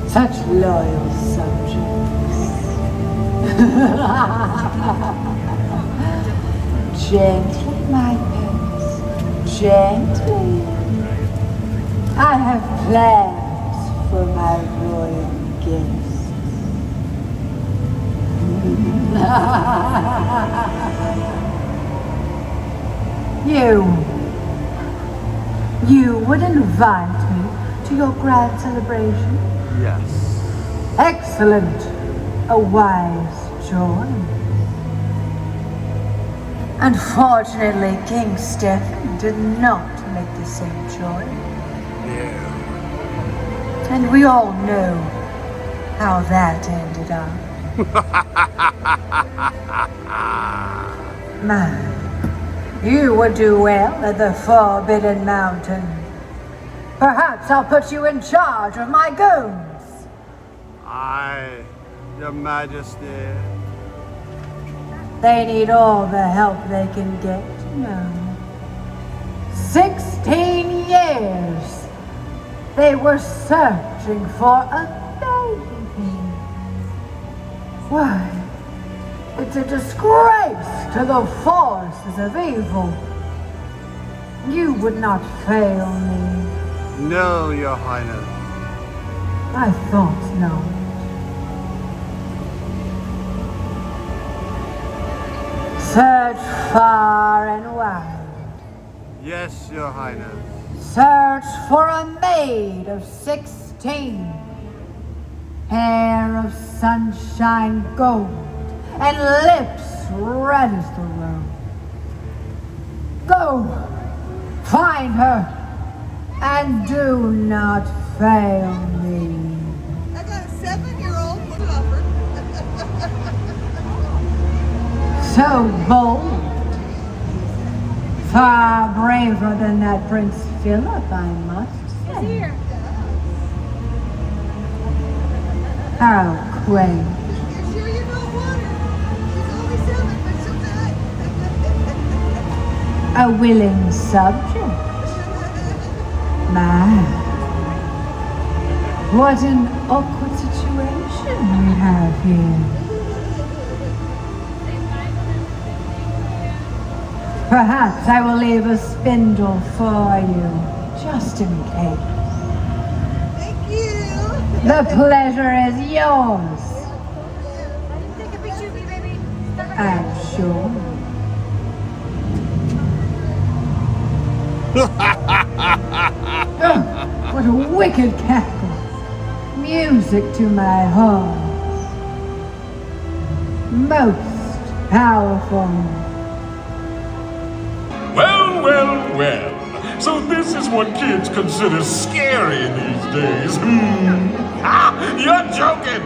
Such loyal subjects. Gently, my pets, gently. I have plans for my royal guests. You would invite me to your grand celebration? Yes. Excellent. A wise choice. Unfortunately, King Stephen did not make the same choice. Yeah. And we all know how that ended up. Man, you would do well at the Forbidden Mountain. Perhaps I'll put you in charge of my goons. Aye, Your Majesty. They need all the help they can get, you know. 16 years they were searching for a baby. Why, it's a disgrace to the forces of evil. You would not fail me. No, Your Highness. I thought not. Search far and wide. Yes, Your Highness. Search for a maid of 16. Hair of sunshine gold, and lips red as the rose. Go, find her, and do not fail me. I got a 7-year-old lover. So bold. Far braver than that Prince Philip, I must say. Here. How quaint. You're sure you don't want her? She's only 7, but she'll die. A willing subject. My, what an awkward situation we have here. Perhaps I will leave a spindle for you, just in case. Thank you. The pleasure is yours, Take a picture of me, baby. I'm sure. Oh, what a wicked cackle. Music to my heart. Most powerful. Well. So this is what kids consider scary these days. Ah, you're joking!